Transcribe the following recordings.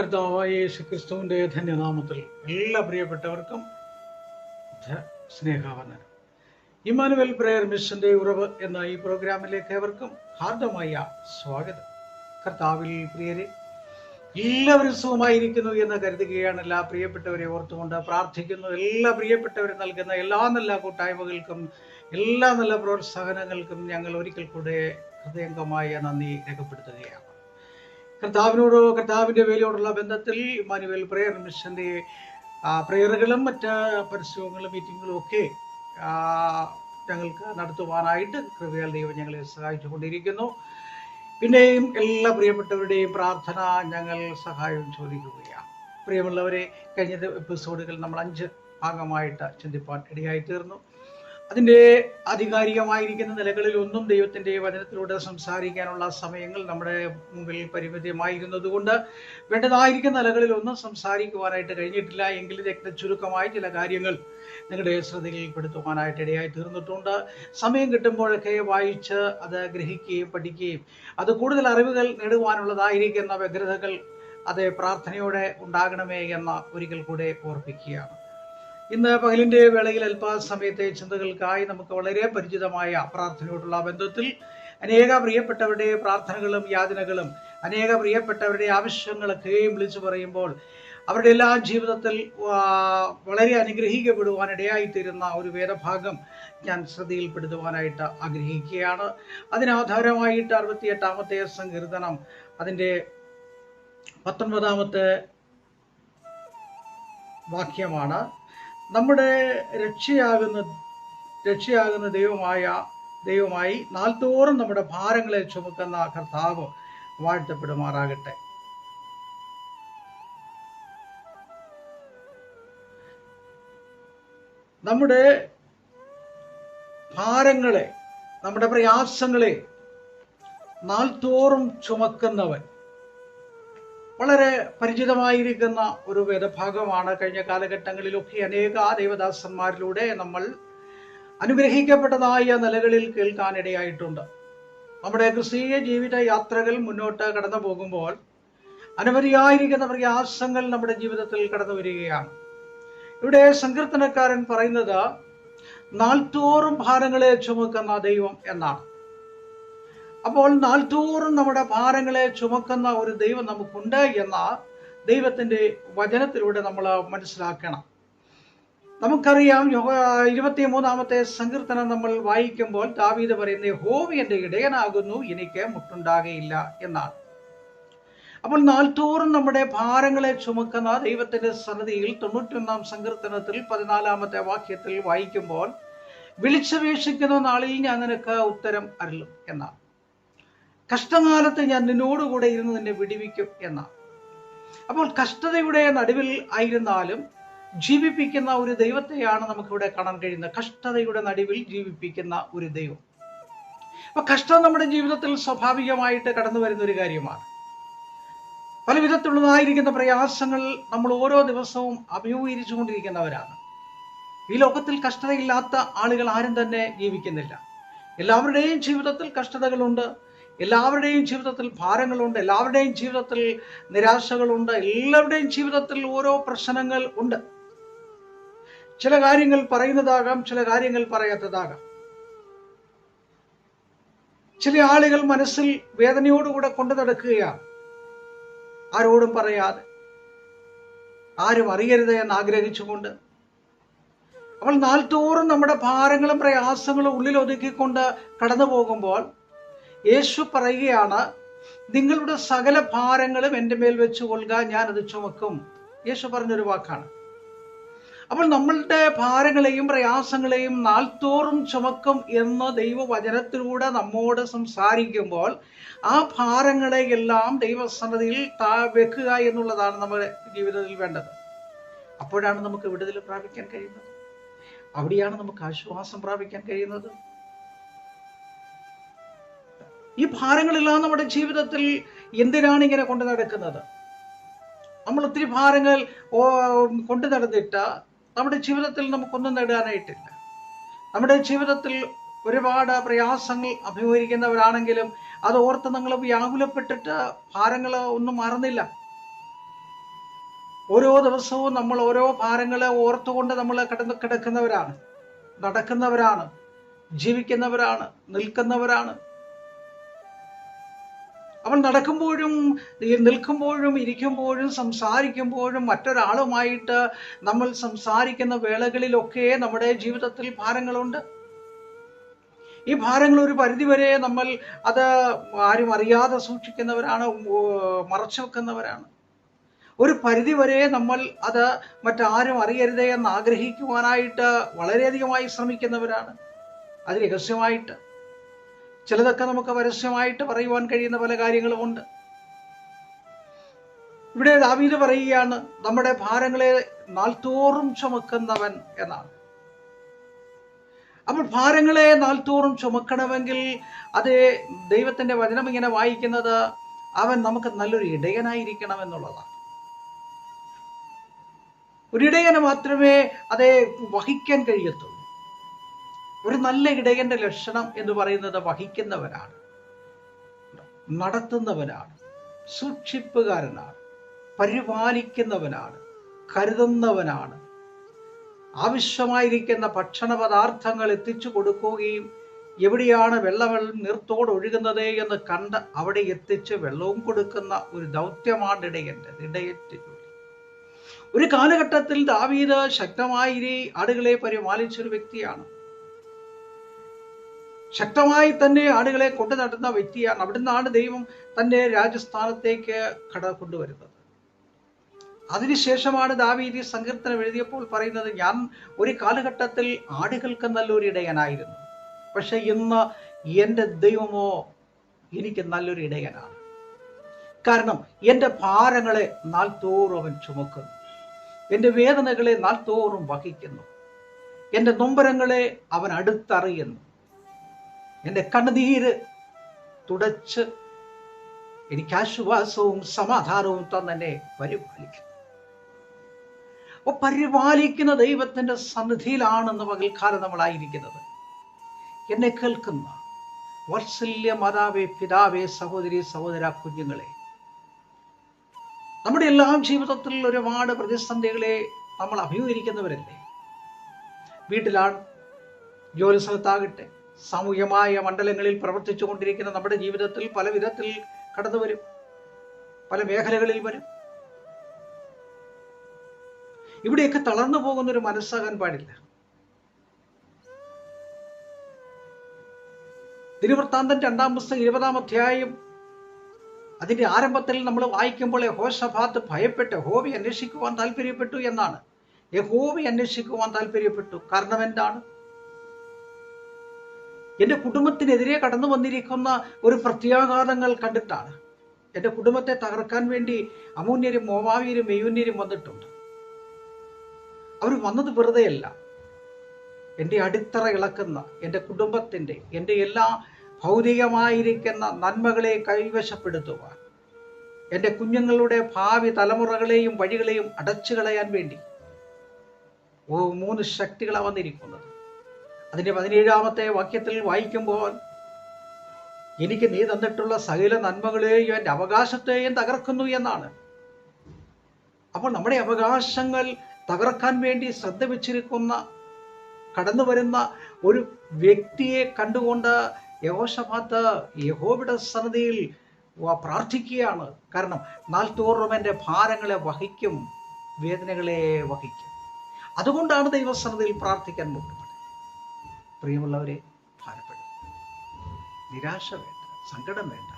കർത്താവായ യേശുക്രിസ്തുവിന്റെ ധന്യനാമത്തിൽ എല്ലാ പ്രിയപ്പെട്ടവർക്കും സ്നേഹവന്ദനം. ഇമ്മാനുവൽ പ്രയർ മിഷന്റെ ഉറവ് എന്ന ഈ പ്രോഗ്രാമിലേക്ക് ഏവർക്കും ഹാർദമായ സ്വാഗതം. കർത്താവിൽ പ്രിയരെ, എല്ലാവരും സുഖമായിരിക്കുന്നു എന്ന് കരുതുകയാണ്. എല്ലാ പ്രിയപ്പെട്ടവരെ ഓർത്തുകൊണ്ട് പ്രാർത്ഥിക്കുന്നു. എല്ലാ പ്രിയപ്പെട്ടവരും നൽകുന്ന എല്ലാ നല്ല കൂട്ടായ്മകൾക്കും എല്ലാ നല്ല പ്രോത്സാഹനങ്ങൾക്കും ഞങ്ങൾ ഒരിക്കൽ കൂടെ ഹൃദയംഗമായ നന്ദി രേഖപ്പെടുത്തുകയാണ്. കർത്താവിന്റെ വേലയോടുള്ള ബന്ധത്തിൽ ഇമ്മാനുവൽ പ്രയർ മിഷന്റെ പ്രയറുകളും മറ്റ് പരസ്യങ്ങളും മീറ്റിങ്ങുകളും ഒക്കെ ഞങ്ങൾക്ക് നടത്തുവാനായിട്ട് കൃപയാൽ ദൈവം ഞങ്ങളെ സഹായിച്ചു കൊണ്ടിരിക്കുന്നു. പിന്നെയും എല്ലാ പ്രിയപ്പെട്ടവരുടെയും പ്രാർത്ഥന ഞങ്ങൾ സഹായം ചോദിക്കുകയാണ്. പ്രിയമുള്ളവരെ, കഴിഞ്ഞ എപ്പിസോഡുകൾ നമ്മൾ 5 ഭാഗമായിട്ട് ചിന്തിപ്പാൻ ഇടയായി തീർന്നു. അതിൻ്റെ ആധികാരികമായിരിക്കുന്ന നിലകളിൽ ഒന്നും ദൈവത്തിൻ്റെ വചനത്തിലൂടെ സംസാരിക്കാനുള്ള സമയങ്ങൾ നമ്മുടെ മുമ്പിൽ പരിമിതമായിരുന്നതുകൊണ്ട് വേണ്ടതായിരിക്കുന്ന നിലകളിൽ ഒന്നും സംസാരിക്കുവാനായിട്ട് കഴിഞ്ഞിട്ടില്ല. എങ്കിലും ചുരുക്കമായി ചില കാര്യങ്ങൾ നിങ്ങളുടെ ശ്രദ്ധയിൽപ്പെടുത്തുവാനായിട്ട് ഇടയായി തീർന്നിട്ടുണ്ട്. സമയം കിട്ടുമ്പോഴൊക്കെ വായിച്ച് അത് ഗ്രഹിക്കുകയും പഠിക്കുകയും അത് കൂടുതൽ അറിവുകൾ നേടുവാനുള്ളതായിരിക്കുന്ന വ്യഗ്രതകൾ അത് പ്രാർത്ഥനയോടെ ഉണ്ടാകണമേ എന്ന ഒരിക്കൽ കൂടെ ഓർപ്പിക്കുകയാണ്. ഇന്ന് പകലിന്റെ വേളയിൽ അല്പസമയത്തെ ചിന്തകൾക്കായി നമുക്ക് വളരെ പരിചിതമായ പ്രാർത്ഥനയോടുള്ള ബന്ധത്തിൽ അനേക പ്രിയപ്പെട്ടവരുടെ പ്രാർത്ഥനകളും യാചനകളും അനേക പ്രിയപ്പെട്ടവരുടെ ആവശ്യങ്ങളൊക്കെയും വിളിച്ചു പറയുമ്പോൾ അവരുടെ എല്ലാ ജീവിതത്തിൽ വളരെ അനുഗ്രഹിക്കപ്പെടുവാൻ ഇടയായിത്തീരുന്ന ഒരു വേദഭാഗം ഞാൻ ശ്രദ്ധയിൽപ്പെടുത്തുവാനായിട്ട് ആഗ്രഹിക്കുകയാണ്. അതിനാധാരമായിട്ട് 68-ാമത്തെ സങ്കീർത്തനം അതിൻ്റെ 19-ാമത്തെ വാക്യമാണ്. നമ്മുടെ രക്ഷയാകുന്ന ദൈവമായി നാൾതോറും നമ്മുടെ ഭാരങ്ങളെ ചുമക്കുന്ന കർത്താവ് വാഴ്ത്തപ്പെടുമാറാകട്ടെ. നമ്മുടെ ഭാരങ്ങളെ, നമ്മുടെ പ്രയാസങ്ങളെ നാൾതോറും ചുമക്കുന്നവൻ വളരെ പരിചിതമായിരിക്കുന്ന ഒരു വേദഭാഗമാണ്. കഴിഞ്ഞ കാലഘട്ടങ്ങളിലൊക്കെ അനേക ദൈവദാസന്മാരിലൂടെ നമ്മൾ അനുഗ്രഹിക്കപ്പെട്ടതായ നിലകളിൽ കേൾക്കാനിടയായിട്ടുണ്ട്. നമ്മുടെ ക്രിസ്തീയ ജീവിത യാത്രകൾ മുന്നോട്ട് കടന്നു പോകുമ്പോൾ അനവധിയായിരിക്കുന്ന പ്രയാസങ്ങൾ നമ്മുടെ ജീവിതത്തിൽ കടന്നു വരികയാണ്. ഇവിടെ സങ്കീർത്തനക്കാരൻ പറയുന്നത് നാൾതോറും ഭാരങ്ങളെ ചുമക്കുന്ന ദൈവം എന്നാണ്. അപ്പോൾ നാൾതോറും നമ്മുടെ ഭാരങ്ങളെ ചുമക്കുന്ന ഒരു ദൈവം നമുക്കുണ്ട് എന്ന ദൈവത്തിന്റെ വചനത്തിലൂടെ നമ്മൾ മനസ്സിലാക്കണം. നമുക്കറിയാം, 23-ാമത്തെ സങ്കീർത്തനം നമ്മൾ വായിക്കുമ്പോൾ ദാവീദ് പറയുന്നത് യഹോവ എൻ്റെ ഇടയനാകുന്നു, എനിക്ക് മുട്ടുണ്ടാകുകയില്ല എന്നാണ്. അപ്പോൾ നാൾതോറും നമ്മുടെ ഭാരങ്ങളെ ചുമക്കുന്ന ദൈവത്തിന്റെ സന്നിധിയിൽ 91-ാം സങ്കീർത്തനത്തിൽ 14-ാമത്തെ വാക്യത്തിൽ വായിക്കുമ്പോൾ വിളിച്ചപേക്ഷിക്കുന്ന നാളിൽ ഞാൻ നിനക്ക് ഉത്തരം അരുളും എന്നാണ്. കഷ്ടകാലത്ത് ഞാൻ നിന്നോടുകൂടെ ഇരുന്ന് നിന്നെ വിടിവിക്കും എന്നാണ്. അപ്പോൾ കഷ്ടതയുടെ നടുവിൽ ആയിരുന്നാലും ജീവിപ്പിക്കുന്ന ഒരു ദൈവത്തെയാണ് നമുക്കിവിടെ കാണാൻ കഴിയുന്നത്. കഷ്ടതയുടെ നടുവിൽ ജീവിപ്പിക്കുന്ന ഒരു ദൈവം. അപ്പൊ കഷ്ടം നമ്മുടെ ജീവിതത്തിൽ സ്വാഭാവികമായിട്ട് കടന്നു വരുന്ന ഒരു കാര്യമാണ്. പല വിധത്തിലുള്ളതായിരിക്കുന്ന പ്രയാസങ്ങൾ നമ്മൾ ഓരോ ദിവസവും അഭിമുഖീകരിച്ചു കൊണ്ടിരിക്കുന്നവരാണ്. ഈ ലോകത്തിൽ കഷ്ടതയില്ലാത്ത ആളുകൾ ആരും തന്നെ ജീവിക്കുന്നില്ല. എല്ലാവരുടെയും ജീവിതത്തിൽ കഷ്ടതകളുണ്ട്, എല്ലാവരുടെയും ജീവിതത്തിൽ ഭാരങ്ങളുണ്ട്, എല്ലാവരുടെയും ജീവിതത്തിൽ നിരാശകളുണ്ട്, എല്ലാവരുടെയും ജീവിതത്തിൽ ഓരോ പ്രശ്നങ്ങൾ ഉണ്ട്. ചില കാര്യങ്ങൾ പറയുന്നതാകാം, ചില കാര്യങ്ങൾ പറയാത്തതാകാം. ചില ആളുകൾ മനസ്സിൽ വേദനയോടുകൂടെ കൊണ്ടു നടക്കുകയാണ്, ആരോടും പറയാതെ, ആരും അറിയരുത് എന്ന് ആഗ്രഹിച്ചുകൊണ്ട്. അവൾ നാൾതോറും നമ്മുടെ ഭാരങ്ങളും പ്രയാസങ്ങളും ഉള്ളിൽ ഒതുക്കിക്കൊണ്ട് കടന്നു പോകുമ്പോൾ യേശു പറയുകയാണ്, നിങ്ങളുടെ സകല ഭാരങ്ങളും എൻ്റെ മേൽ വെച്ചു കൊള്ളുക, ഞാനത് ചുമക്കും. യേശു പറഞ്ഞൊരു വാക്കാണ്. അപ്പോൾ നമ്മളുടെ ഭാരങ്ങളെയും പ്രയാസങ്ങളെയും നാൾതോറും ചുമക്കും എന്ന് ദൈവവചനത്തിലൂടെ നമ്മോട് സംസാരിക്കുമ്പോൾ ആ ഭാരങ്ങളെ എല്ലാം ദൈവസന്നിധിയിൽ വെക്കുക എന്നുള്ളതാണ് നമ്മുടെ ജീവിതത്തിൽ വേണ്ടത്. അപ്പോഴാണ് നമുക്ക് വിടുതൽ പ്രാപിക്കാൻ കഴിയുന്നത്. അവിടെയാണ് നമുക്ക് ആശ്വാസം പ്രാപിക്കാൻ കഴിയുന്നത്. ഈ ഭാരങ്ങളെല്ലാം നമ്മുടെ ജീവിതത്തിൽ എന്തിനാണ് ഇങ്ങനെ കൊണ്ടു നടക്കുന്നത്? നമ്മൾ ഒത്തിരി ഭാരങ്ങൾ കൊണ്ടു നടന്നിട്ട് നമ്മുടെ ജീവിതത്തിൽ നമുക്കൊന്നും നേടാനായിട്ടില്ല. നമ്മുടെ ജീവിതത്തിൽ ഒരുപാട് പ്രയാസങ്ങൾ അഭിമുഖീകരിക്കുന്നവരാണെങ്കിലും അത് ഓർത്ത് നിങ്ങൾ വ്യാകുലപ്പെട്ടിട്ട് ഭാരങ്ങൾ ഒന്നും മറന്നില്ല. ഓരോ ദിവസവും നമ്മൾ ഓരോ ഭാരങ്ങളെ ഓർത്തുകൊണ്ട് നമ്മൾ കിടക്കുന്നവരാണ്, നടക്കുന്നവരാണ്, ജീവിക്കുന്നവരാണ്, നിൽക്കുന്നവരാണ്. അവൻ നടക്കുമ്പോഴും നിൽക്കുമ്പോഴും ഇരിക്കുമ്പോഴും സംസാരിക്കുമ്പോഴും മറ്റൊരാളുമായിട്ട് നമ്മൾ സംസാരിക്കുന്ന വേളകളിലൊക്കെ നമ്മുടെ ജീവിതത്തിൽ ഭാരങ്ങളുണ്ട്. ഈ ഭാരങ്ങൾ ഒരു പരിധിവരെ നമ്മൾ അത് ആരും അറിയാതെ സൂക്ഷിക്കുന്നവരാണ്, മറച്ചു വെക്കുന്നവരാണ്. ഒരു പരിധിവരെ നമ്മൾ അത് മറ്റാരും അറിയരുതേ എന്ന് ആഗ്രഹിക്കുവാനായിട്ട് വളരെയധികമായി ശ്രമിക്കുന്നവരാണ്. അത് രഹസ്യമായിട്ട്, ചിലതൊക്കെ നമുക്ക് പരസ്യമായിട്ട് പറയുവാൻ കഴിയുന്ന പല കാര്യങ്ങളുമുണ്ട്. ഇവിടെ ദാവീദ് പറയുകയാണ്, നമ്മുടെ ഭാരങ്ങളെ നാൾതോറും ചുമക്കുന്നവൻ എന്നാണ്. അപ്പോൾ ഭാരങ്ങളെ നാൾതോറും ചുമക്കണമെങ്കിൽ അത് ദൈവത്തിന്റെ വചനം ഇങ്ങനെ വായിക്കുന്നത്, അവൻ നമുക്ക് നല്ലൊരു ഇടയനായിരിക്കണം എന്നുള്ളതാണ്. ഒരു ഇടയന് മാത്രമേ അതേ വഹിക്കാൻ കഴിയത്തുള്ളൂ. ഒരു നല്ല ഇടയന്റെ ലക്ഷണം എന്ന് പറയുന്നത് വഹിക്കുന്നവനാണ്, നടത്തുന്നവനാണ്, സൂക്ഷിപ്പുകാരനാണ്, പരിപാലിക്കുന്നവനാണ്, കരുതുന്നവനാണ്. ആവശ്യമായിരിക്കുന്ന ഭക്ഷണ പദാർത്ഥങ്ങൾ എത്തിച്ചു കൊടുക്കുകയും എവിടെയാണ് വെള്ളം നീർത്തോട് ഒഴുകുന്നത് എന്ന് കണ്ട് അവിടെ എത്തിച്ച് വെള്ളവും കൊടുക്കുന്ന ഒരു ദൗത്യമാണ് ഇടയന്റെ ജോലി. ഒരു കാലഘട്ടത്തിൽ ദാവീദ് ശക്തമായി ആടുകളെ പരിപാലിച്ചൊരു വ്യക്തിയാണ്, ശക്തമായി തന്നെ ആടുകളെ കൊണ്ടു നടന്ന വ്യക്തിയാണ്. അവിടുന്നാണ് ദൈവം തന്റെ രാജസ്ഥാനത്തേക്ക് കൊണ്ടുവരുന്നത്. അതിനുശേഷമാണ് ദാവീദ് സങ്കീർത്തനം എഴുതിയപ്പോൾ പറയുന്നത്, ഞാൻ ഒരു കാലഘട്ടത്തിൽ ആടുകൾക്ക് നല്ലൊരു ഇടയനായിരുന്നു, പക്ഷെ ഇന്ന് എൻ്റെ ദൈവമോ എനിക്ക് നല്ലൊരു ഇടയനാണ്. കാരണം എൻ്റെ ഭാരങ്ങളെ നാൾതോറും അവൻ ചുമക്കുന്നു, എൻ്റെ വേദനകളെ നാൾതോറും വഹിക്കുന്നു, എൻ്റെ നൊമ്പരങ്ങളെ അവൻ അടുത്തറിയുന്നു, എൻ്റെ കണ്ണുനീര് തുടച്ച് എനിക്ക് ആശ്വാസവും സമാധാനവും തന്നെ പരിപാലിക്കുന്നു. അപ്പൊ പരിപാലിക്കുന്ന ദൈവത്തിന്റെ സന്നിധിയിലാണെന്ന് പകൽക്കാലം നമ്മളായിരിക്കുന്നത്. എന്നെ കേൾക്കുന്ന വാത്സല്യ മാതാവേ, പിതാവേ, സഹോദരി, സഹോദര, കുഞ്ഞുങ്ങളെ, നമ്മുടെ എല്ലാം ജീവിതത്തിൽ ഒരുപാട് പ്രതിസന്ധികളെ നമ്മൾ അഭിമുഖീകരിക്കുന്നവരല്ലേ. വീട്ടിലാണ്, ജോലി സ്ഥലത്താകട്ടെ, സാമൂഹ്യമായ മണ്ഡലങ്ങളിൽ പ്രവർത്തിച്ചു കൊണ്ടിരിക്കുന്ന നമ്മുടെ ജീവിതത്തിൽ പല വിധത്തിൽ കടന്നു വരും, പല മേഖലകളിൽ വരും. ഇവിടെയൊക്കെ തളർന്നു പോകുന്ന ഒരു മനസ്സാകാൻ പാടില്ല. ദിനവൃത്താന്തം 2-ാം പുസ്തകം 20-ാം അധ്യായം അതിന്റെ ആരംഭത്തിൽ നമ്മൾ വായിക്കുമ്പോൾ യഹോശഫാത്ത് ഭയപ്പെട്ട് യഹോവയെ അന്വേഷിക്കുവാൻ താല്പര്യപ്പെട്ടു എന്നാണ്. യഹോവയെ അന്വേഷിക്കുവാൻ താല്പര്യപ്പെട്ടു. കാരണം എന്താണ്? എൻ്റെ കുടുംബത്തിനെതിരെ കടന്നു വന്നിരിക്കുന്ന ഒരു പ്രത്യാഘാതങ്ങൾ കണ്ടിട്ടാണ്. എൻ്റെ കുടുംബത്തെ തകർക്കാൻ വേണ്ടി അമോന്യരും മോവാബ്യരും മെയൂന്യരും വന്നിട്ടുണ്ട്. അവർ വന്നത് വെറുതെയല്ല. എൻ്റെ അടിത്തറ ഇളക്കുന്ന, എൻ്റെ കുടുംബത്തിൻ്റെ, എൻ്റെ എല്ലാ ഭൗതികമായിരിക്കുന്ന നന്മകളെ കൈവശപ്പെടുത്തുവാൻ, എൻ്റെ കുഞ്ഞുങ്ങളുടെ ഭാവി തലമുറകളെയും വഴികളെയും അടച്ചു കളയാൻ വേണ്ടി 3 ശക്തികളാണ് വന്നിരിക്കുന്നത്. അതിൻ്റെ 17-ാമത്തെ വാക്യത്തിൽ വായിക്കുമ്പോൾ, എനിക്ക് നീ തന്നിട്ടുള്ള സകല നന്മകളെയും എൻ്റെ അവകാശത്തെയും തകർക്കുന്നു എന്നാണ്. അപ്പോൾ നമ്മുടെ അവകാശങ്ങൾ തകർക്കാൻ വേണ്ടി ശ്രദ്ധ വെച്ചിരിക്കുന്ന, കടന്നു വരുന്ന ഒരു വ്യക്തിയെ കണ്ടുകൊണ്ട് യഹോശഫാത്ത് യഹോവയുടെ സന്നിധിയിൽ പ്രാർത്ഥിക്കുകയാണ്. കാരണം നാൾതോറും എൻ്റെ ഭാരങ്ങളെ വഹിക്കും, വേദനകളെ വഹിക്കും. അതുകൊണ്ടാണ് ദൈവസന്നിധിയിൽ പ്രാർത്ഥിക്കാൻ മുട്ടുന്നത്. പ്രിയമുള്ളവരെ, ഭാരപ്പെടും, നിരാശ വേണ്ട, സങ്കടം വേണ്ട.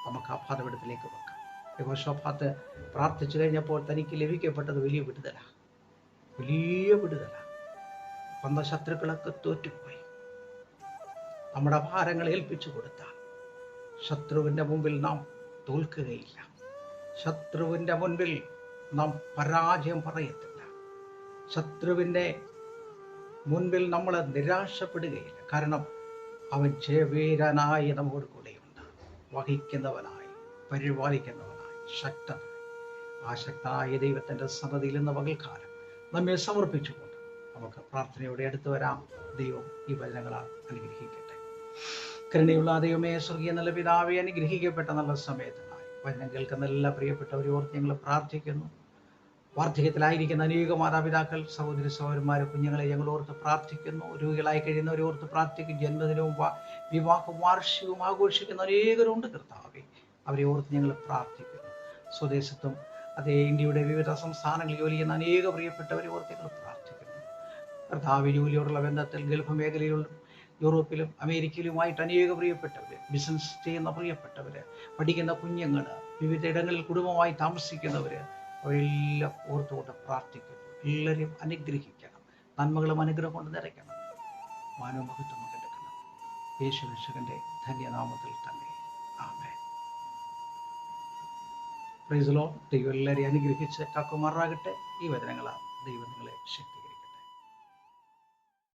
നമുക്ക് ആ പാതപീഠത്തിലേക്ക് വെക്കാം. യഹോശഫാത്ത് പ്രാർത്ഥിച്ചു കഴിഞ്ഞപ്പോൾ തനിക്ക് ലഭിക്കപ്പെട്ടത് വലിയ വിടുതലാണ്, വലിയ വിടുതലാണ്. വന്ന ശത്രുക്കളൊക്കെ തോറ്റുപോയി. നമ്മുടെ ഭാരങ്ങൾ ഏൽപ്പിച്ചു കൊടുത്താൽ ശത്രുവിൻ്റെ മുമ്പിൽ നാം തോൽക്കുകയില്ല. ശത്രുവിൻ്റെ മുൻപിൽ നാം പരാജയം പറയത്തില്ല. ശത്രുവിൻ്റെ മുൻപിൽ നമ്മൾ നിരാശപ്പെടുകയില്ല. കാരണം അവൻ ജയവീരനായി നമ്മോട് കൂടെയുണ്ട്, വഹിക്കുന്നവനായി, പരിപാലിക്കുന്നവനായി, ശക്തനായി. ആ ശക്തനായ ദൈവത്തിൻ്റെ സന്നിധിയിൽ ഇന്ന് പകൽക്കാലം നമ്മെ സമർപ്പിച്ചുകൊണ്ട് നമുക്ക് പ്രാർത്ഥനയോടെ അടുത്ത് വരാം. ദൈവം ഈ വചനങ്ങളാൽ അനുഗ്രഹിക്കട്ടെ. കരുണയുള്ള ദൈവമേ, സ്വർഗീയ നല്ല പിതാവേ, അനുഗ്രഹിക്കപ്പെട്ട നല്ല സമയത്തിനായി വചനം കേൾക്കുന്ന എല്ലാ പ്രിയപ്പെട്ടവരെ ഓർത്ത് ഞങ്ങൾ പ്രാർത്ഥിക്കുന്നു. വാർദ്ധക്യത്തിലായിരിക്കുന്ന അനേക മാതാപിതാക്കൾ, സഹോദരി സഹോദരന്മാരെ, കുഞ്ഞുങ്ങളെ ഞങ്ങൾ ഓർത്ത് പ്രാർത്ഥിക്കുന്നു. രോഗികളായി കഴിയുന്നവരെ ഓർത്ത് പ്രാർത്ഥിക്കും. ജന്മദിനവും വിവാഹ വാർഷികവും ആഘോഷിക്കുന്ന അനേകരുണ്ട് കർത്താവെ. അവരെ ഓർത്ത് ഞങ്ങൾ പ്രാർത്ഥിക്കുന്നു. സ്വദേശത്തും അതേ ഇന്ത്യയുടെ വിവിധ സംസ്ഥാനങ്ങളിൽ ജോലി ചെയ്യുന്ന അനേക പ്രിയപ്പെട്ടവരെ ഓർത്ത് ഞങ്ങൾ പ്രാർത്ഥിക്കുന്നു. കർത്താവ് ജോലിയോടുള്ള ബന്ധത്തിൽ ഗൾഫ് മേഖലയിലും യൂറോപ്പിലും അമേരിക്കയിലുമായിട്ട് അനേക പ്രിയപ്പെട്ടവര്, ബിസിനസ് ചെയ്യുന്ന പ്രിയപ്പെട്ടവര്, പഠിക്കുന്ന കുഞ്ഞുങ്ങൾ, വിവിധ ഇടങ്ങളിൽ കുടുംബമായി താമസിക്കുന്നവര്, അവരെല്ലാം ഓർത്തുകൊണ്ട് പ്രാർത്ഥിക്കുന്നു. എല്ലാവരെയും അനുഗ്രഹിക്കണം. നന്മകളും അനുഗ്രഹം കൊണ്ട് നിറയ്ക്കണം. മാനവമഹത്വം എടുക്കണം. യേശു രക്ഷകന്റെ ധന്യനാമത്തിൽ തന്നെ. ആമേൻ. Praise the Lord. ദൈവം എല്ലാവരെയും അനുഗ്രഹിച്ച് കാക്കുമാറാകട്ടെ. ഈ വചനങ്ങളാൽ ദൈവം നിങ്ങളെ ശക്തി